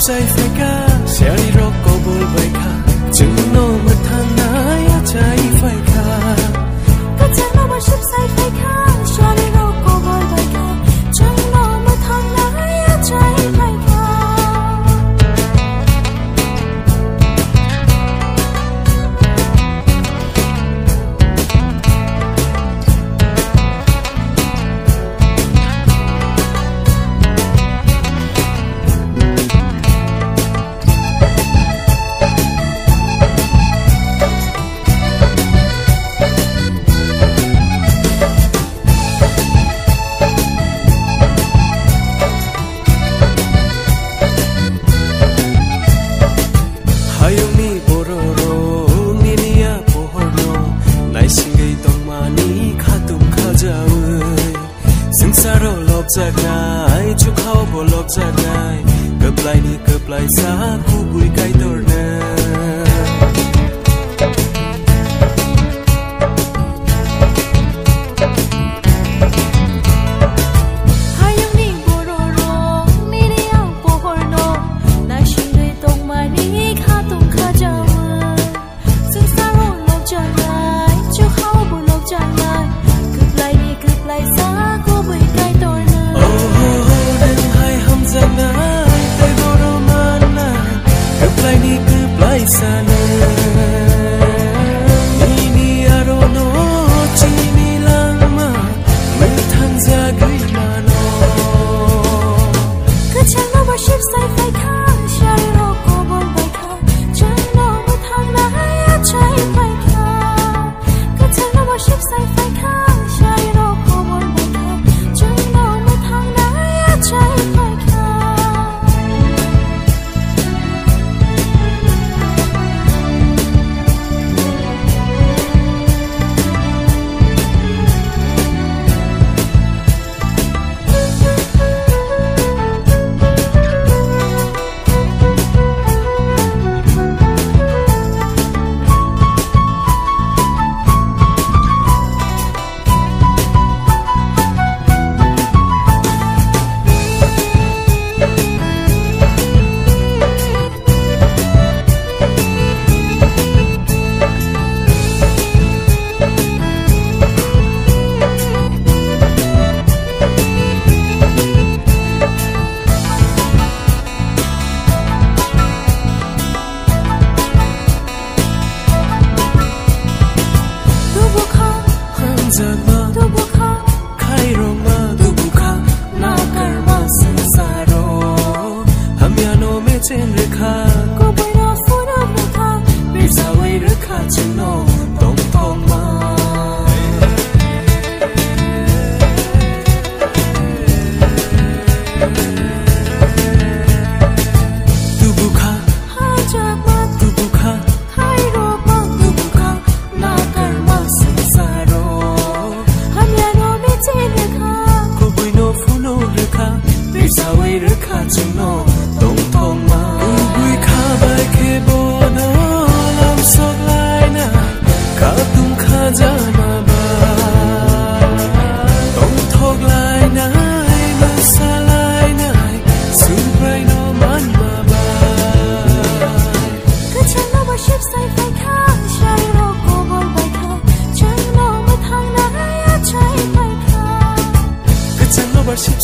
say phải cả sẽ đi rồi có bồi vậy cả chừng nó mất thằng nãy trái phải cả cái chân nó bắt ship say phải cả sẽ đi rồi có bồi vậy cả chừng nó mất thằng nãy trái phải cảจากนายชุกเขาบ่ลบจากนายเกือบไหลนี่เกือบไหลสาคู่บุยไกลตัวนา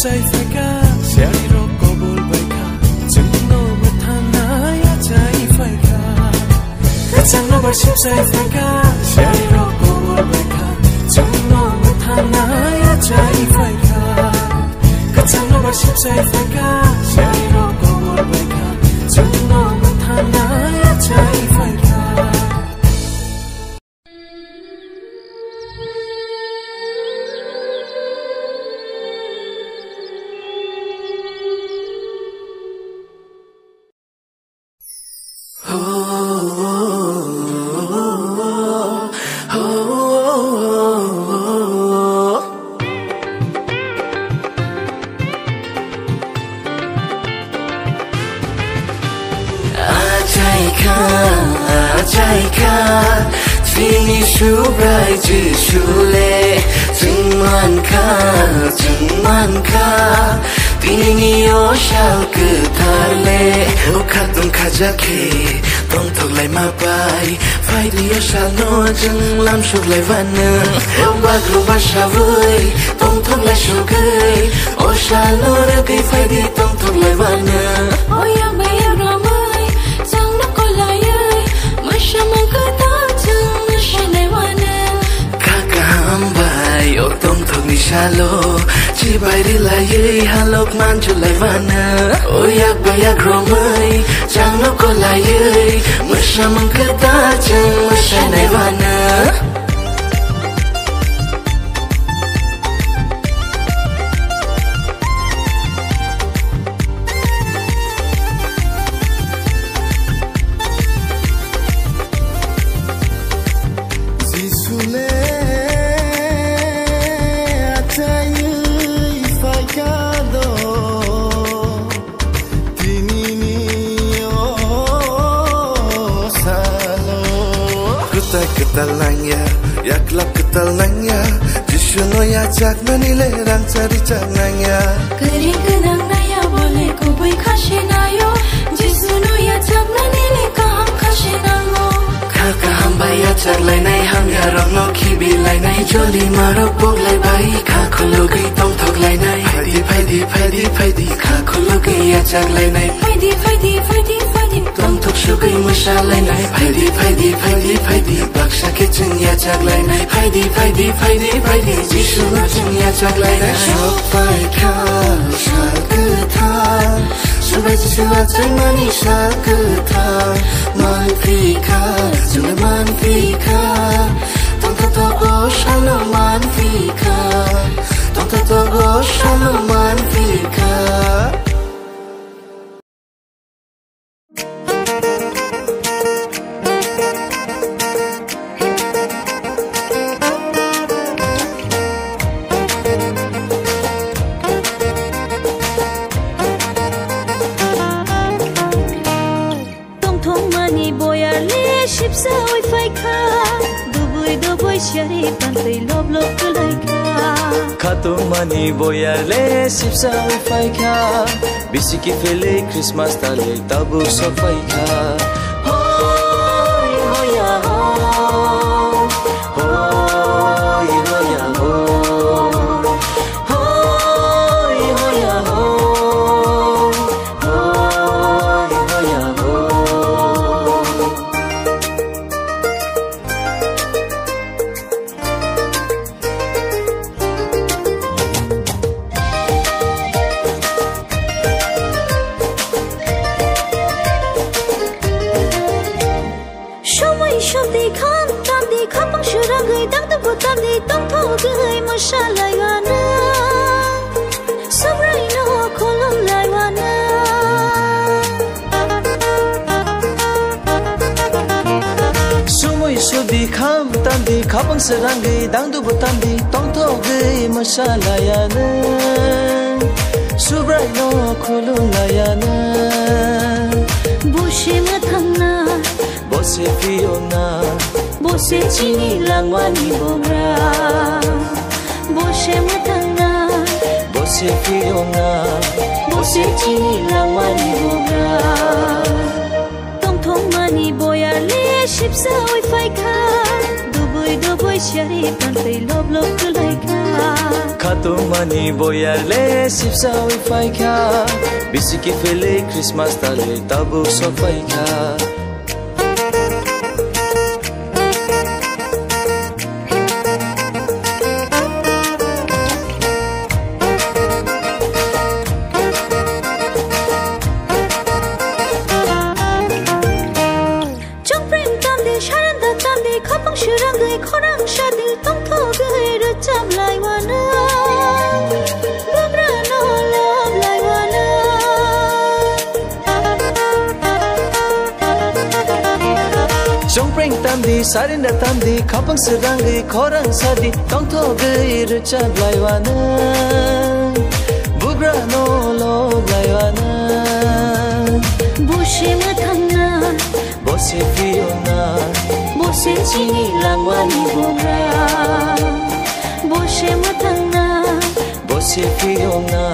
ใจไฟก้าเสียดีรบก็บุลใบขาจึงโนมาทางไหนใจไฟก้ากระจังโนบาชิบใจไฟก้าเสียดีรบก็บุลใบขาจึงโนมาทางไหนใจไฟก้ากระจังโนบาชิบใจไฟก้าเสียดีรบก็บุลใบขาจึงโนมาทางไหนใจไฟก้าชูไบรจีชูเลจึงมันค่า Tini o shal kutarle O katung kajake Tong tok lai mapai Fai di o shal no jeng lam shuk lai vanang O bagru basha vui Tong tok lai shukai O shal no ragai fai di tong tok lai vanang O yak bay yak ramai Jang no ko lai ay Masha mong kata jeng Masha lai vanang Kaka hambai O tong tok ni shalo Chi bai di lai ay halok man chu lai vanang O yak bay yak ramai Jang no ko lai ay Masha mong kata jeng Masha lai vanang Ketalanya, ya kelak ketalanya Jishuno ya jak manile rang cari cananya Kering kenang naya boleh ku boy kasinayo Jishuno ya jak manile kaham kasinayo Kaka hamba ya jak lai nai ham ya rok no kibi lai nai Joli marok bok lai bai Kako logi tong tok lai nai Paidi Kako logi ya jak lai nai Paidi Tong tok shukai musha lai nai Paidi Baksha ke cheng ya jak lai nai Paidi Jishu no cheng ya jak lai nai Shok pai ka shal ketang Shubai jishu wa chay mani shal ketang Man fika Jule man fika Tong to go shalo man fika Tong to go shalo man fika Katung mani boyarle sipsa wi kha bisiki fele Christmas tale tabu sofai kha hoy hoya hoy hoya hoy hoya Kapang serangai dang du butandi tong to gei masala yana subrai no khulu layana Boshe mathangna bose fiona Boshe chini langwani bongra Boshe mathangna bose fiona Boshe chini langwani bongra Tong thong mani boyarle shipsa oi fai kha Duboi shari pantay lob kulay ka Katung mani boyarle sipsa wi kha bisiki fele Christmas tale tabu sofai kha Sarin da tamdi kapang serangai korang sadi tong to gei rucap laiwana bugra no lo laiwana Boshe mathangna bose fiona bose chini langwani bongra Boshe mathangna bose fiona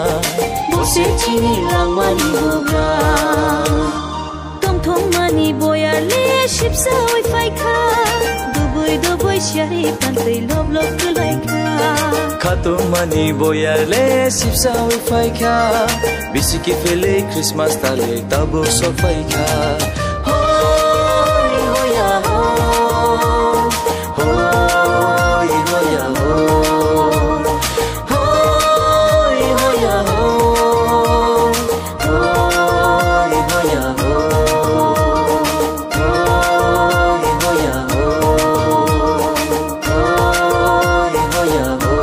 se chini langmani boga tong thong mani boyar le shipsa oi fai kha duboi shari pantei lob lob kulai kha khato mani boyar le shipsa oi fai kha bisiki fele Christmas tale tabu so fai kha hoi hoya ho hoi hoya ho hoi hoya ho hoi hoya ho hoi hoya ho hoi hoya ho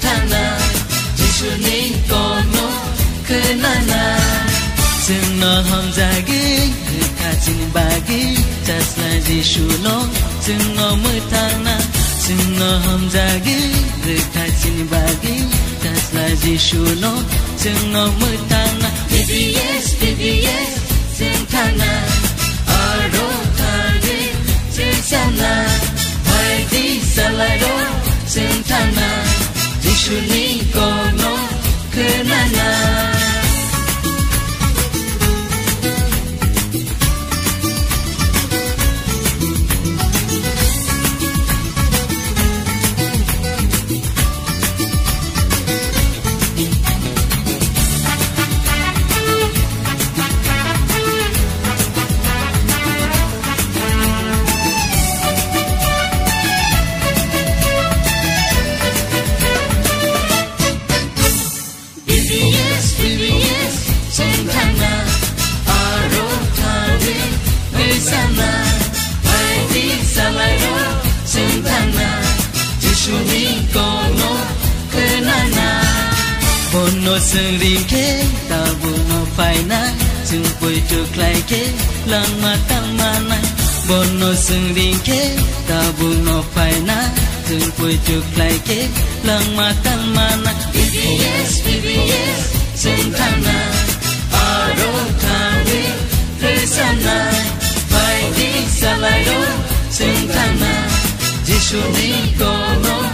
ทางนาจิชุนี้ก่อนโนคืนนาจึงนอหอมจากีคือขาจินบากีจัสลาจิชุโนจึงนอมือทางนาจึงนอหอมจากีคือขาจินบากีจัสลาจิชุโนจึงนอมือทางนา BBS BBS จึงทางนาอารมณ์ทางดีจึงชนะไปดีสลายโดจึงทางนาจิชุนี้ก่อนโนคืนนาBono sering ke tabuno faina jeng poi tuklai ke lang matang mana Bono sering ke tabuno faina jeng poi tuklai ke lang matang mana BBS BBS sentana aro kawi resana pai di salado sentana Jisu ni kono